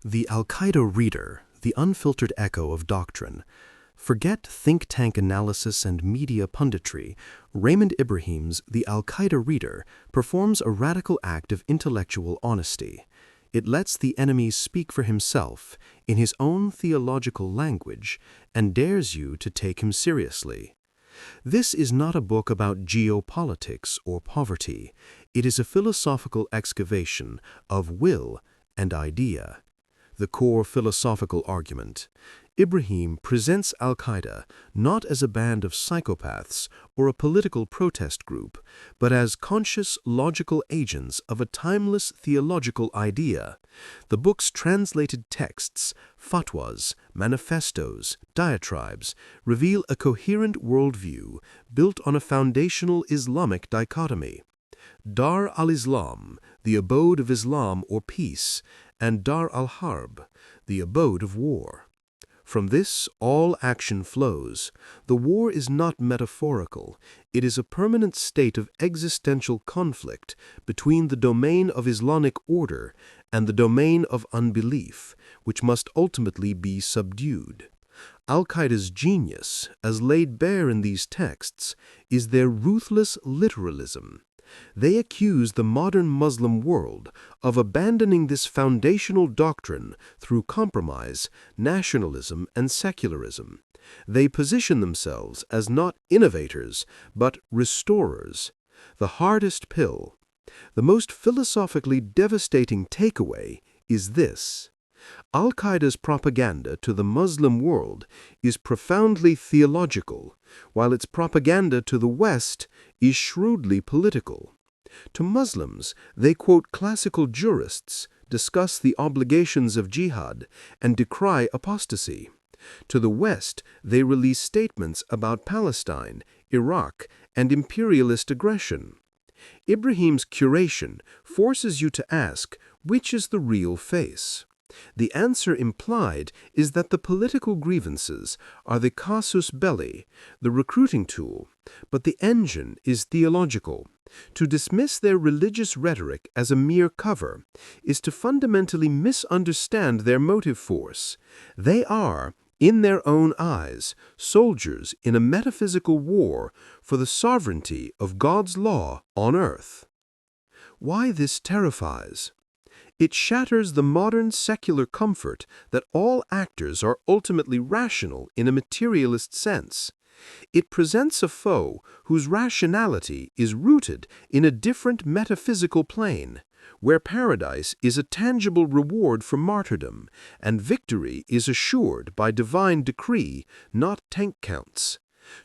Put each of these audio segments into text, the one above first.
The Al-Qaeda reader, the unfiltered echo of doctrine. Forget think tank analysis and media punditry. Raymond Ibrahim's The Al-Qaeda Reader performs a radical act of intellectual honesty. It lets the enemy speak for himself in his own theological language and dares you to take him seriously. This is not a book about geopolitics or poverty. It is a philosophical excavation of will and idea. The core philosophical argument. Ibrahim presents Al-Qaeda not as a band of psychopaths or a political protest group, but as conscious, logical agents of a timeless theological idea. The book's translated texts, fatwas, manifestos, diatribes, reveal a coherent worldview built on a foundational Islamic dichotomy. Dar al-Islam, the abode of Islam or peace, and Dar al-Harb, the abode of war. From this, all action flows. The war is not metaphorical. It is a permanent state of existential conflict between the domain of Islamic order and the domain of unbelief, which must ultimately be subdued. Al-Qaeda's genius, as laid bare in these texts, is their ruthless literalism. They accuse the modern Muslim world of abandoning this foundational doctrine through compromise, nationalism, and secularism. They position themselves as not innovators, but restorers. The hardest pill, the most philosophically devastating takeaway is this: Al-Qaeda's propaganda to the Muslim world is profoundly theological, while its propaganda to the West is shrewdly political. To Muslims, they quote classical jurists, discuss the obligations of jihad, and decry apostasy. To the West, they release statements about Palestine, Iraq, and imperialist aggression. Ibrahim's curation forces you to ask, which is the real face? The answer implied is that the political grievances are the casus belli, the recruiting tool, but the engine is theological. To dismiss their religious rhetoric as a mere cover is to fundamentally misunderstand their motive force. They are, in their own eyes, soldiers in a metaphysical war for the sovereignty of God's law on earth. Why this terrifies? It shatters the modern secular comfort that all actors are ultimately rational in a materialist sense. It presents a foe whose rationality is rooted in a different metaphysical plane, where paradise is a tangible reward for martyrdom, and victory is assured by divine decree, not tank counts.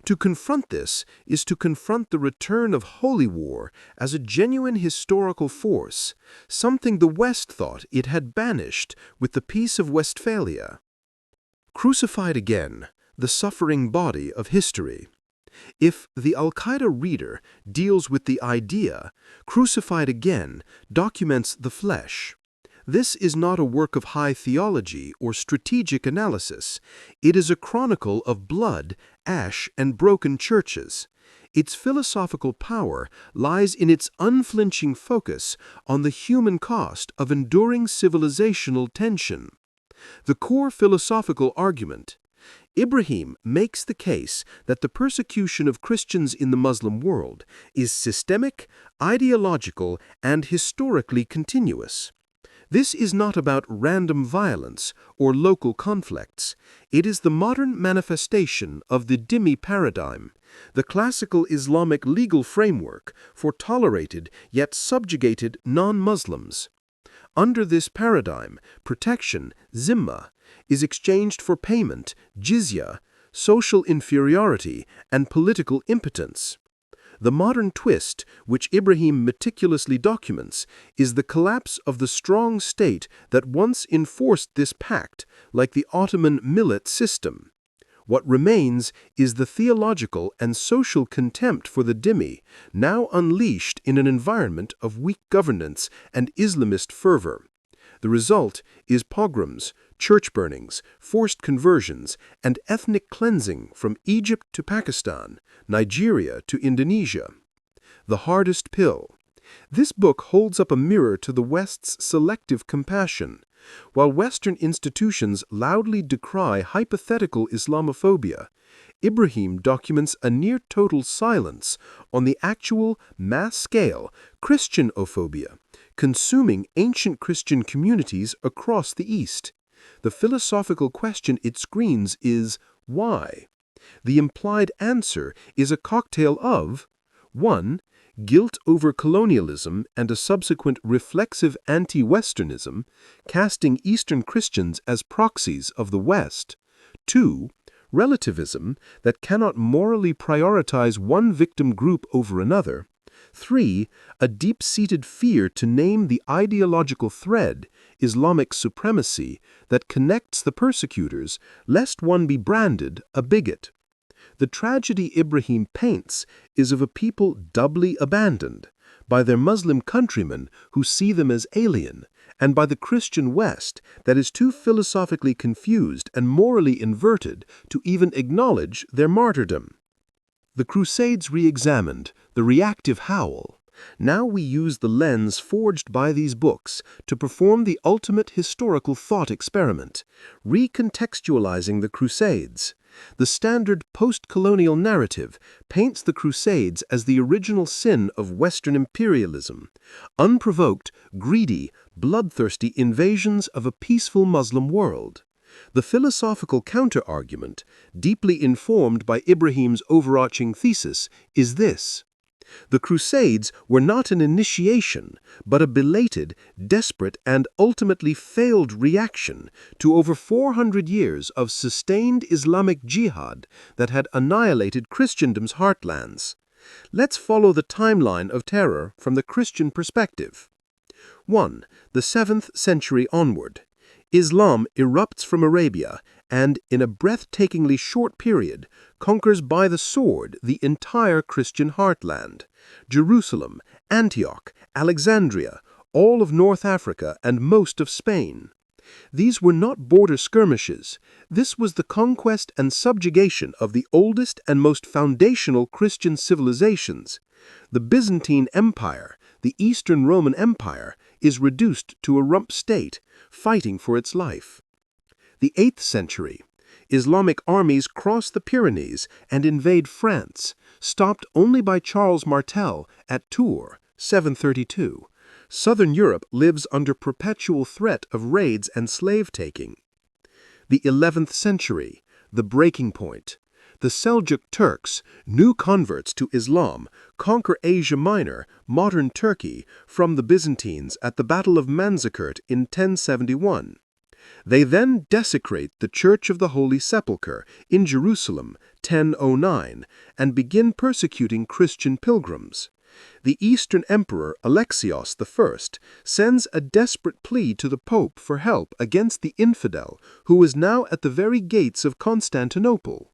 To confront this is to confront the return of holy war as a genuine historical force, something the West thought it had banished with the Peace of Westphalia. Crucified again, the suffering body of history. If the Al-Qaeda reader deals with the idea, Crucified again documents the flesh. This is not a work of high theology or strategic analysis. It is a chronicle of blood, ash, and broken churches. Its philosophical power lies in its unflinching focus on the human cost of enduring civilizational tension. The core philosophical argument. Ibrahim makes the case that the persecution of Christians in the Muslim world is systemic, ideological, and historically continuous. This is not about random violence or local conflicts. It is the modern manifestation of the Dhimmi paradigm, the classical Islamic legal framework for tolerated yet subjugated non-Muslims. Under this paradigm, protection, zimma, is exchanged for payment, jizya, social inferiority, and political impotence. The modern twist, which Ibrahim meticulously documents, is the collapse of the strong state that once enforced this pact, like the Ottoman millet system. What remains is the theological and social contempt for the Dhimmi, now unleashed in an environment of weak governance and Islamist fervor. The result is pogroms, church burnings, forced conversions, and ethnic cleansing from Egypt to Pakistan, Nigeria to Indonesia. The hardest pill. This book holds up a mirror to the West's selective compassion. While Western institutions loudly decry hypothetical Islamophobia, Ibrahim documents a near-total silence on the actual, mass-scale Christianophobia, consuming ancient Christian communities across the East. The philosophical question it screens is, why? The implied answer is a cocktail of 1. Guilt over colonialism and a subsequent reflexive anti-Westernism, casting Eastern Christians as proxies of the West. 2. Relativism that cannot morally prioritize one victim group over another. 3. A deep-seated fear to name the ideological thread, Islamic supremacy, that connects the persecutors, lest one be branded a bigot. The tragedy Ibrahim paints is of a people doubly abandoned, by their Muslim countrymen who see them as alien, and by the Christian West that is too philosophically confused and morally inverted to even acknowledge their martyrdom. The Crusades re-examined, the reactive howl. Now we use the lens forged by these books to perform the ultimate historical thought experiment, recontextualizing the Crusades. The standard post-colonial narrative paints the Crusades as the original sin of Western imperialism, unprovoked, greedy, bloodthirsty invasions of a peaceful Muslim world. The philosophical counter-argument, deeply informed by Ibrahim's overarching thesis, is this. The Crusades were not an initiation, but a belated, desperate, and ultimately failed reaction to over 400 years of sustained Islamic jihad that had annihilated Christendom's heartlands. Let's follow the timeline of terror from the Christian perspective. 1. The 7th century onward. Islam erupts from Arabia and, in a breathtakingly short period, conquers by the sword the entire Christian heartland. Jerusalem, Antioch, Alexandria, all of North Africa, and most of Spain. These were not border skirmishes. This was the conquest and subjugation of the oldest and most foundational Christian civilizations. The Byzantine Empire, the Eastern Roman Empire, is reduced to a rump state, fighting for its life. The 8th century. Islamic armies cross the Pyrenees and invade France, stopped only by Charles Martel at Tours, 732. Southern Europe lives under perpetual threat of raids and slave-taking. The 11th century. The breaking point. The Seljuk Turks, new converts to Islam, conquer Asia Minor, modern Turkey, from the Byzantines at the Battle of Manzikert in 1071. They then desecrate the Church of the Holy Sepulchre in Jerusalem, 1009, and begin persecuting Christian pilgrims. The Eastern Emperor Alexios I sends a desperate plea to the Pope for help against the infidel who is now at the very gates of Constantinople.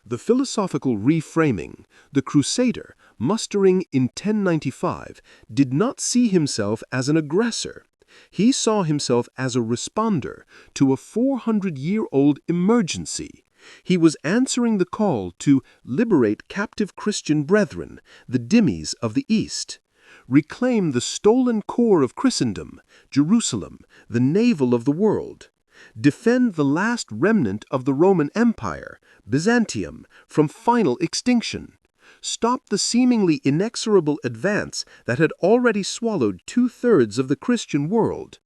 The philosophical reframing, the Crusader, mustering in 1095, did not see himself as an aggressor. He saw himself as a responder to a 400-year-old emergency. He was answering the call to liberate captive Christian brethren, the Dhimmis of the East. Reclaim the stolen core of Christendom, Jerusalem, the navel of the world. Defend the last remnant of the Roman Empire, Byzantium, from final extinction. Stop the seemingly inexorable advance that had already swallowed 2/3 of the Christian world.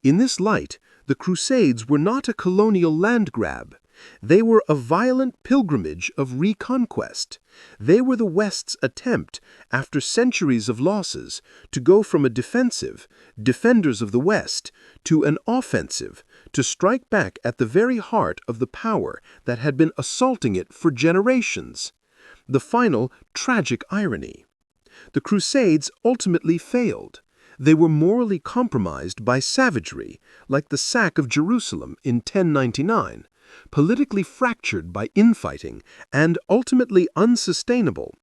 In this light, the Crusades were not a colonial land grab. They were a violent pilgrimage of reconquest. They were the West's attempt, after centuries of losses, to go from a defensive, defenders of the West, to an offensive, to strike back at the very heart of the power that had been assaulting it for generations. The final, tragic irony. The Crusades ultimately failed. They were morally compromised by savagery, like the sack of Jerusalem in 1099, politically fractured by infighting, and ultimately unsustainable.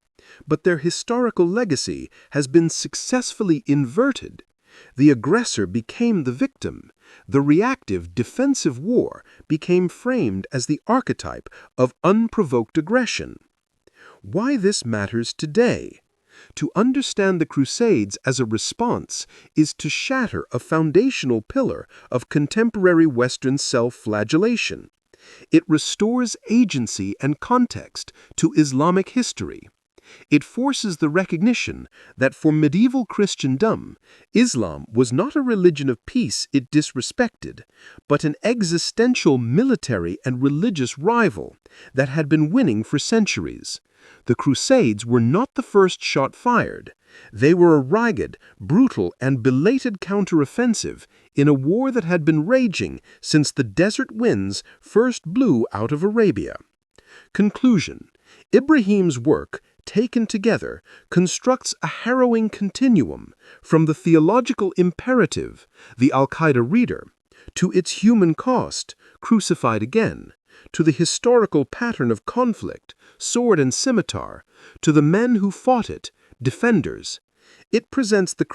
But their historical legacy has been successfully inverted. The aggressor became the victim. The reactive, defensive war became framed as the archetype of unprovoked aggression. Why this matters today? To understand the Crusades as a response is to shatter a foundational pillar of contemporary Western self-flagellation. It restores agency and context to Islamic history. It forces the recognition that for medieval Christendom, Islam was not a religion of peace it disrespected, but an existential military and religious rival that had been winning for centuries. The Crusades were not the first shot fired. They were a ragged, brutal, and belated counteroffensive in a war that had been raging since the desert winds first blew out of Arabia. Conclusion: Ibrahim's work, taken together, constructs a harrowing continuum from the theological imperative, the Al-Qaeda reader, to its human cost, crucified again, to the historical pattern of conflict, sword and scimitar, to the men who fought it, defenders. It presents the